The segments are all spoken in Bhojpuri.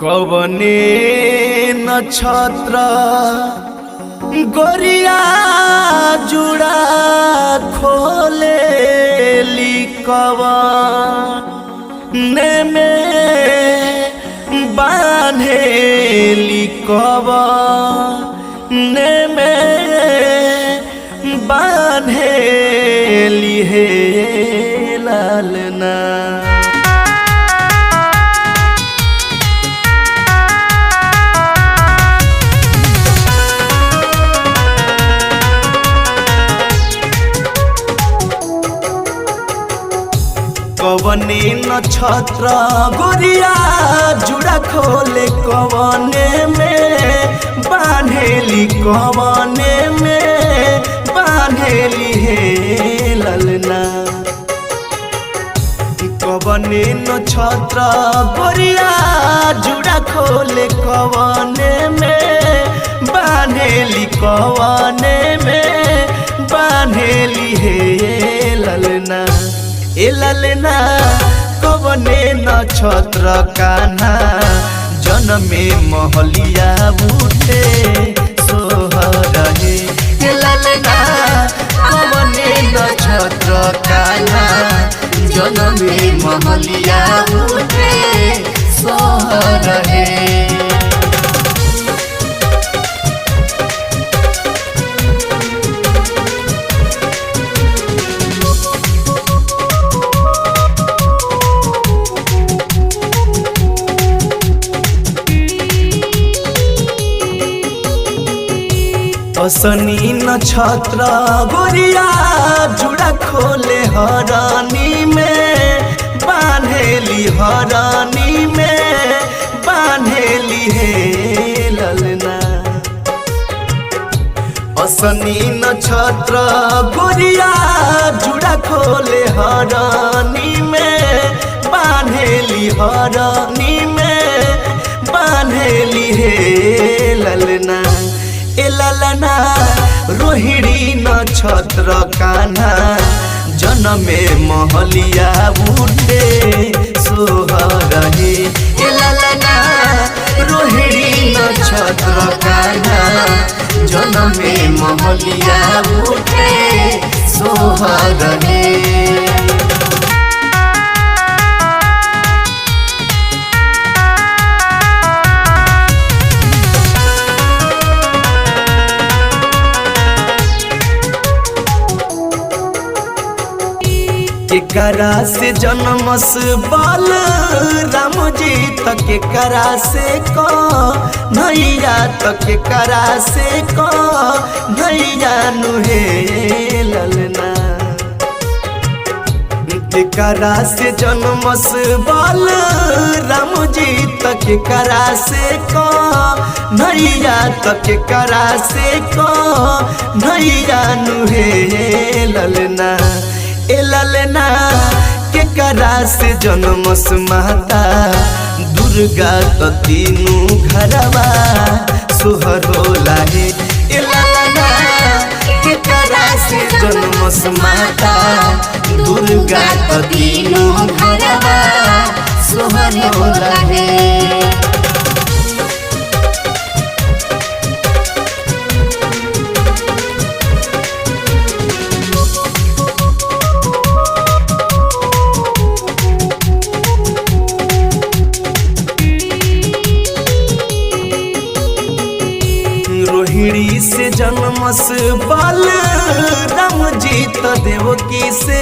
कवने नक्षत्र गोरिया जुड़ा खोले लिखवने में बांधे लिखवने में बांधे लिहे लालना। कवने नक्षत्र गोरिया जुड़ा खोले कवने में बांधेली कवने में बांधेली हे ललना। कवने नक्षत्र गोरिया जुड़ा खोले कवने में बांधेली कवने में बांधेली हे ललना। ए ललना कवने नक्षत्र कान्हा जनमे महलिया उठे सोहर हे। ए ललना कवने नक्षत्र कान्हा जनमे महलिया उठे सोहर हे। असनी नक्षत्र गोरिया जुड़ा खोले हरानी में बांधेली हरानी में बांधेली हे ललना। असनी नक्षत्र गोरिया जुड़ा खोले हरानी में बांधेली हरानी में बांधेली हे ललना। ए ललना रोहिणी नक्षत्र कान्हा जनमे महलिया उठे सोहर हे। ए ललना रोहिणी नक्षत्र कान्हा जनमे महलिया उठे सोहर हे। केकरा से जन्मस बाल राम जी तक केकरा से नैया तक केकरा से नैया नुहे ललना। केकरा से जन्मस बाल राम जी तक केकरा से नैया तक केकरा से नैया नुहे ललना। ए ललना केकरा से जन्मस माता दुर्गा तो तीनू घरवा सोहर होला हे। ए ललना केकरा से जन्मस माता दुर्गा तो तीनू घरवा सोहर होला हे। रोहिणी से जन्मस बाल राम जी तो देवकी से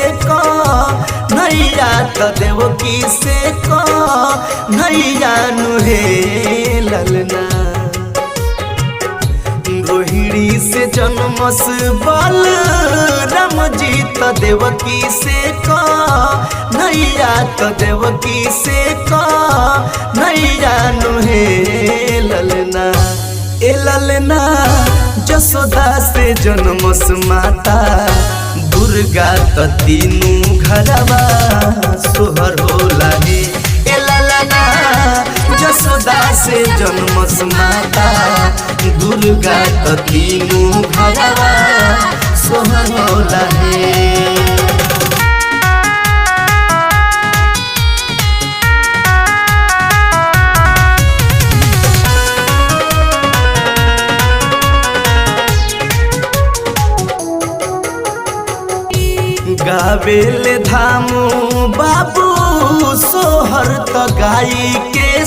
नैया तो देवकी से नैया नुहे ललना। रोहिणी से जन्मस बाल राम जी तो देवकी से नैया तो देवकी से नैया नुहे ललना। ए ललना जसोदा से जन्मस माता दुर्गा तो तीनू घरवा सोहर होला हे। ए ललना जसोदा से जन्मस माता दुर्गा तो तीनू घरवा सोहर होला हे। गावेले धामू बाबू सोहर त गाई के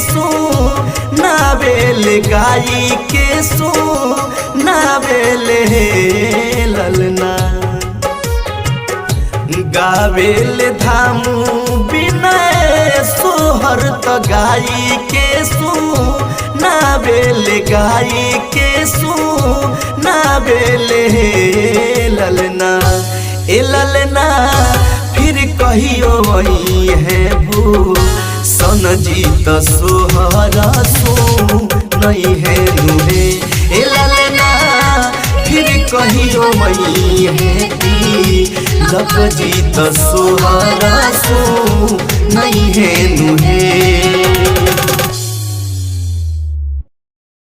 नावेले गाई के नावेले ललना गावेले धामू बिनय सोहर त गाई के नावेले गाई के नावेले ललना ए ललना फिर कहियो वही है भू सन जीत सोहरा नहीं है नुहे ए ललना फिर कहियो वही है कि लग जीत सोहरा नहीं है नुहे।